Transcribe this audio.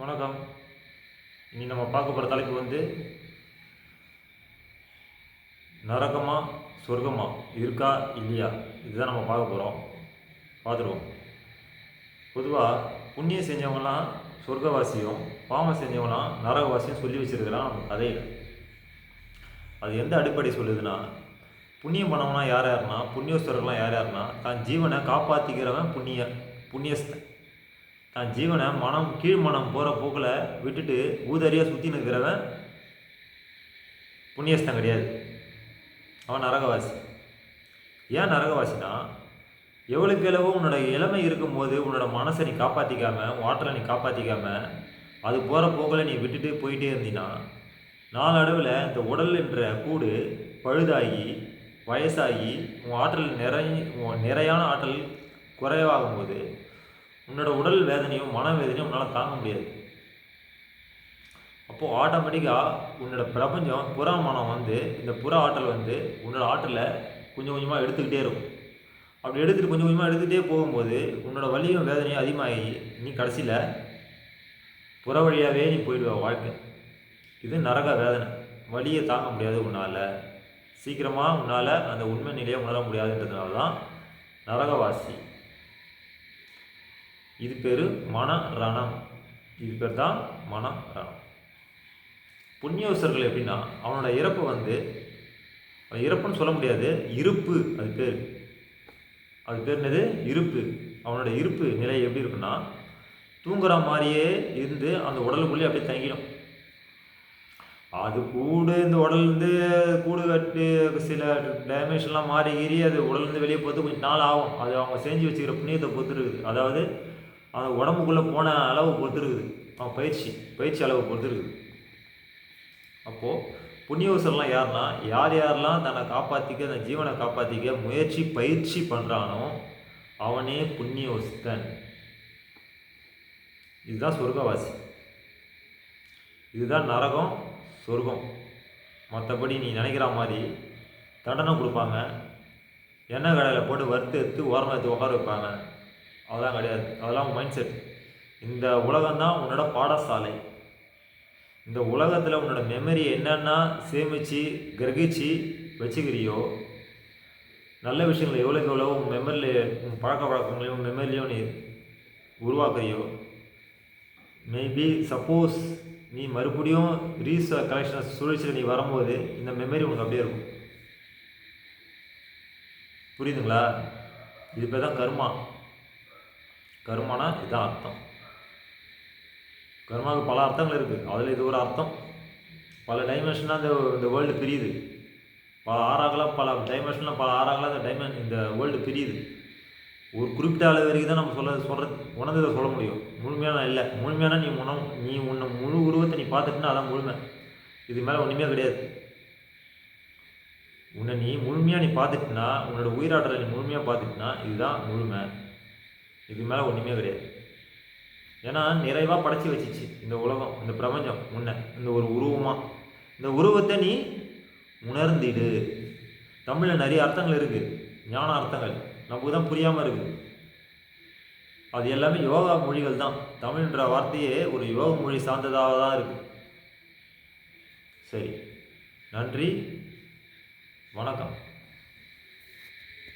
வணக்கம். இனி நம்ம பார்க்க போகிற தலைப்பு நரகமா சொர்க்கமா இருக்கா இல்லையா, இதுதான் நம்ம பார்க்க போகிறோம். பார்த்துருவோம். பொதுவாக புண்ணியம் செஞ்சவங்களாம் சொர்க்கவாசியும், பாவம் செஞ்சவங்களாம் நரகவாசியும் சொல்லி வச்சுருக்கிறான் நம்ம கதையில். அது எந்த அடிப்படை சொல்லுதுன்னா, புண்ணியம் பண்ணவனா யார் யாருன்னா, புண்ணியஸ்தர்கள்லாம் யார் யாருன்னா, தான் ஜீவனை காப்பாற்றிக்கிறவன் புண்ணியஸ்தன். தான் ஜீவனை கீழ் மனம் போகிற போக்கில் விட்டுட்டு ஊதறியாக சுற்றி நிற்கிறவன் புண்ணியஸ்தன் கிடையாது, அவன் நரகவாசி. ஏன் நரகவாசினா, எவ்வளோக்கு எவ்வளவோ உன்னோட இளமை இருக்கும்போது உன்னோட மனசை நீ காப்பாற்றிக்காமல், உன் ஆற்றலை நீ காப்பாற்றிக்காமல், அது போகிற போக்கில் நீ விட்டுட்டு போயிட்டே இருந்தீன்னா, நாளடைவில் இந்த உடல் என்ற கூடு பழுதாகி வயசாகி உன் ஆற்றல் நிறையான ஆற்றல் குறைவாகும்போது உன்னோட உடல் வேதனையும் மன வேதனையும் உன்னால் தாங்க முடியாது. அப்போது ஆட்டோமேட்டிக்காக உன்னோட பிரபஞ்சம் புற மனம் இந்த புற ஆற்றல் உன்னோட ஆற்றலை கொஞ்சம் கொஞ்சமாக எடுத்துக்கிட்டே இருக்கும். அப்படி எடுத்துகிட்டு கொஞ்சம் கொஞ்சமாக எடுத்துகிட்டே போகும்போது உன்னோட வலியும் வேதனையும் அதிகமாகி நீ கடைசியில் புற வழியாகவே நீ போயிடுவ வாழ்க்கை. இது நரக வேதனை. வலியை தாங்க முடியாது உன்னால், சீக்கிரமாக உன்னால் அந்த உண்மை நிலையை உணர முடியாதுன்றதுனால தான் நரகவாசி. இது பேர் மனரணம். இது பேர் தான் மனரணம். புண்ணியவசர்கள் எப்படின்னா, அவனோட இறப்பு இறப்புன்னு சொல்ல முடியாது, இருப்பு. அது பேர் என்னது? இருப்பு. அவனோட இருப்பு நிலை எப்படி இருக்குன்னா, தூங்குற மாதிரியே இருந்து அந்த உடலுக்குள்ளேயே அப்படியே தங்கிடும். அது இந்த உடல்லேருந்து கூடு கட்டு சில டைமென்ஷன்லாம் மாறி அது உடல்லேருந்து வெளியே போகிறது கொஞ்சம் நாள் ஆகும். அது அவங்க செஞ்சு வச்சுக்கிற புண்ணியத்தை பொறுத்து இருக்குது. அதாவது அந்த உடம்புக்குள்ளே போன அளவு பொறுத்து இருக்குது, அவன் பயிற்சி அளவு பொறுத்து இருக்குது. அப்போது புண்ணியவசர்லாம் யாருன்னா, யாரெல்லாம் தன்னை காப்பாற்றிக்க, அந்த ஜீவனை காப்பாற்றிக்க பயிற்சி பண்ணுறானோ அவனே புண்ணியவஸ்தன். இதுதான் சொர்க்கவாசி. இதுதான் நரகம் சொர்க்கம். மற்றபடி நீ நினைக்கிற மாதிரி தண்டனை கொடுப்பாங்க, எண்ணெய் கடையில் போட்டு வறுத்து எடுத்து ஓரமாக எடுத்து உட்கார வைப்பாங்க, அதெல்லாம் கிடையாது. அதெல்லாம் மைண்ட் செட். இந்த உலகம்தான் உன்னோட பாடசாலை. இந்த உலகத்தில் உன்னோட மெமரி என்னென்னா சேமித்து கிரகிச்சு வச்சுக்கிறியோ, நல்ல விஷயங்களை எவ்வளோக்கு எவ்வளோ உன் மெமரியில் உன் பழக்க வழக்கங்களையும் மெமரிலையும் நீ உருவாக்குறியோ, மேபி சப்போஸ் நீ மறுபடியும் கலெக்ஷன் சுழற்சியில் நீ வரும்போது இந்த மெமரி உனக்கு அப்படியே இருக்கும். புரியுதுங்களா? இது பேர் தான் கர்மா. கர்மானா இதுதான் அர்த்தம். கர்மாவுக்கு பல அர்த்தங்கள் இருக்குது. அதில் இது ஒரு அர்த்தம். பல டைமென்ஷனாக இந்த வேர்ல்டு பிரியுது. பல டைமென்ஷனில் பல ஆறாகலாம் இந்த வேர்ல்டு பிரியுது. ஒரு குறிப்பிட்ட அளவு வரைக்கும் தான் நம்ம உணர்ந்ததை சொல்ல முடியும். முழுமையான இல்லை. முழுமையான நீ உன்னை முழு உருவத்தை நீ பார்த்துட்டுனா அதான் முழுமை. இது மேலே ஒன்றுமே கிடையாது. உன்னை நீ முழுமையாக பார்த்துட்டுனா, உன்னோட உயிராற்றலை நீ முழுமையாக பார்த்துட்டுனா இதுதான் முழுமை. இது மேலே ஒன்றுமே கிடையாது. ஏன்னா நிறைவாக படைச்சி வச்சிச்சு இந்த உலகம், இந்த பிரபஞ்சம் முன்ன இந்த ஒரு உருவமாக. இந்த உருவத்தை நீ உணர்ந்திடு. தமிழில் நிறைய அர்த்தங்கள் இருக்குது, ஞான அர்த்தங்கள். நமக்கு தான் புரியாமல் இருக்குது. அது எல்லாமே யோகா மொழிகள் தான். தமிழ்ன்ற வார்த்தையே ஒரு யோக மொழி சார்ந்ததாக தான் இருக்குது. சரி, நன்றி, வணக்கம்.